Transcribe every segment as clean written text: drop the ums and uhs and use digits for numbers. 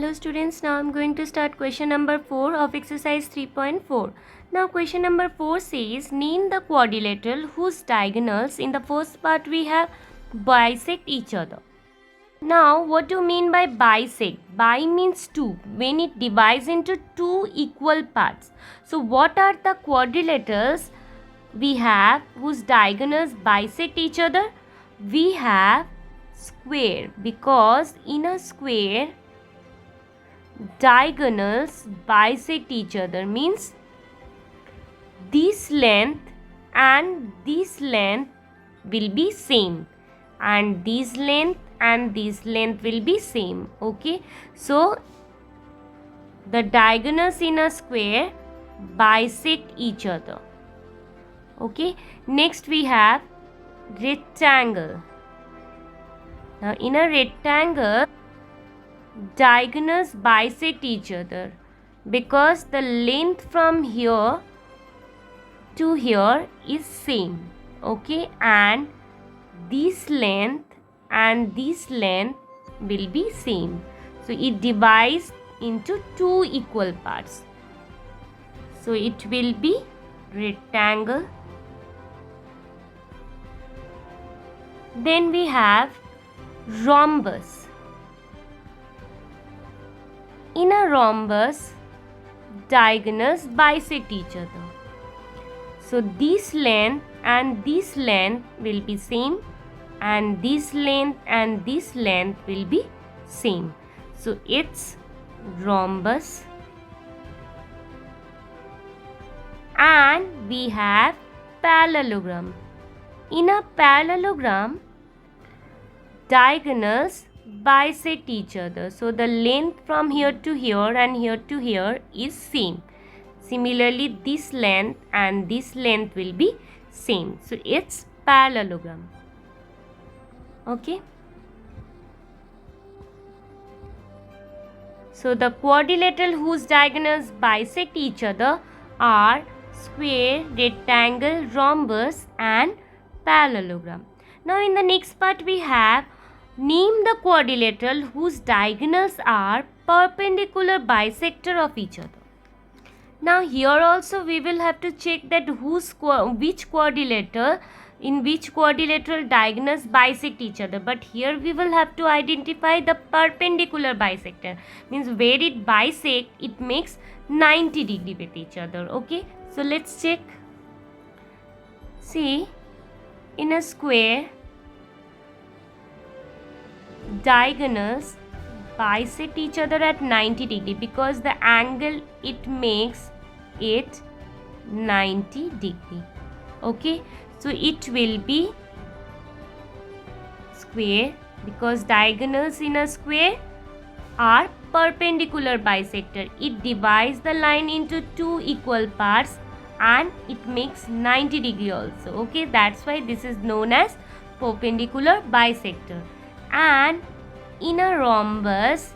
Hello students, now I'm going to start question number 4 of exercise 3.4. Now question number 4 says, name the quadrilateral whose diagonals in the first part we have bisect each other. Now what do you mean by bisect? Bi means two, when it divides into two equal parts. So what are the quadrilaterals we have whose diagonals bisect each other? We have square, because in a square diagonals bisect each other, means this length and this length will be same, and this length and this length will be same. Okay, so the diagonals in a square bisect each other. Okay, next we have rectangle. Now in a rectangle diagonals bisect each other because the length from here to here is same. Okay, and this length and this length will be same, so it divides into two equal parts, so it will be rectangle. Then we have rhombus. In a rhombus, diagonals bisect each other. So this length and this length will be same, and this length and this length will be same. So it's rhombus. And we have parallelogram. In a parallelogram, diagonals bisect each other, so the length from here to here and here to here is same. Similarly, this length and this length will be same, so it's parallelogram. Okay, so the quadrilateral whose diagonals bisect each other are square, rectangle, rhombus and parallelogram. Now in the next part we have name the quadrilateral whose diagonals are perpendicular bisector of each other. Now here also we will have to check that which quadrilateral, in which quadrilateral diagonals bisect each other, but here we will have to identify the perpendicular bisector, means where it bisect it makes 90 degree with each other. Okay, so let's check. See, in a square diagonals bisect each other at 90 degree because the angle it makes it 90 degree. Okay, so it will be square because diagonals in a square are perpendicular bisector. It divides the line into two equal parts and it makes 90 degree also. Okay, that's why this is known as perpendicular bisector. And in a rhombus,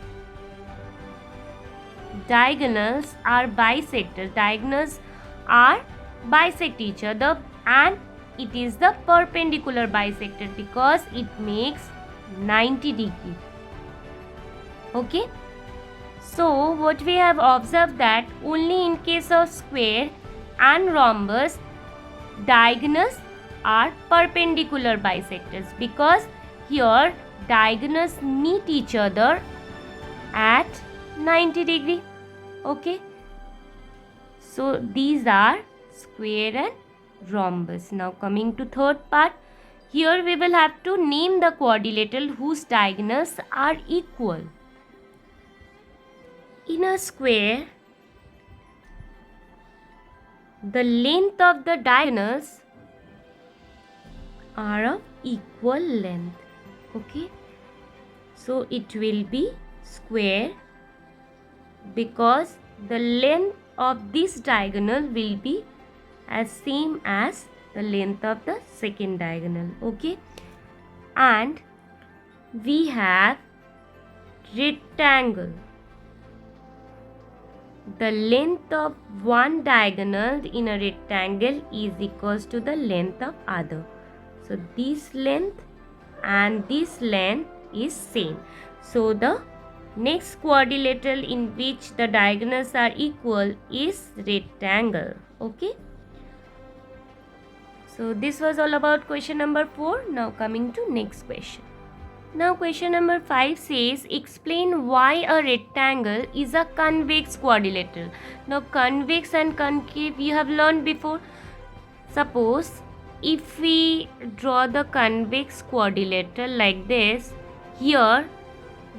diagonals are bisectors. Diagonals are bisect each other and it is the perpendicular bisector because it makes 90 degree. Okay, so what we have observed that only in case of square and rhombus diagonals are perpendicular bisectors because here diagonals meet each other at 90 degree. Okay, so these are square and rhombus. Now coming to third part, here we will have to name the quadrilateral whose diagonals are equal. In a square, the length of the diagonals are of equal length. Okay, so it will be square because the length of this diagonal will be as same as the length of the second diagonal. Okay, and we have rectangle. The length of one diagonal in a rectangle is equals to the length of other, so this length and this length is same, so the Next quadrilateral in which the diagonals are equal is rectangle. Okay. So this was all about question number 4. Now coming to next question. Now question number 5 says explain why a rectangle is a convex quadrilateral. Now convex and concave you have learned before. Suppose if we draw the convex quadrilateral like this, here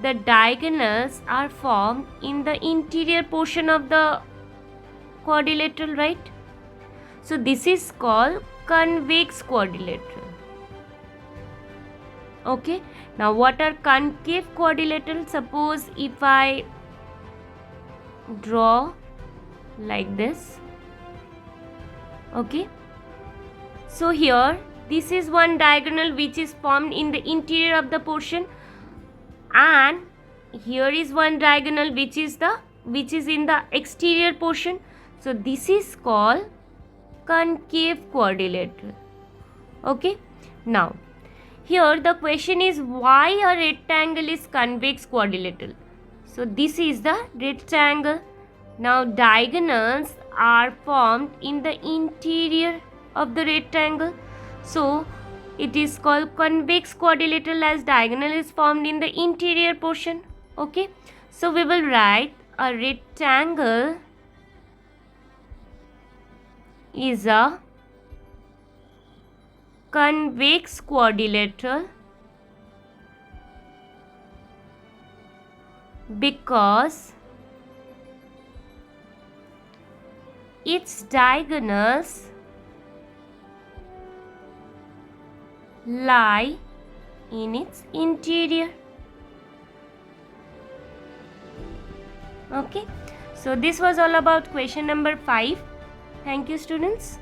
the diagonals are formed in the interior portion of the quadrilateral, right? So this is called convex quadrilateral. Okay. Now what are concave quadrilateral? Suppose if I draw like this. Okay. So here this is one diagonal which is formed in the interior of the portion, and here is one diagonal which is in the exterior portion. So this is called concave quadrilateral. Okay. Now here the question is why a rectangle is convex quadrilateral. So this is the rectangle. Now diagonals are formed in the interior of the rectangle. So it is called convex quadrilateral as diagonal is formed in the interior portion. Okay. So we will write a rectangle is a convex quadrilateral because its diagonals lie in its interior. Okay. So this was all about question number 5. Thank you, students.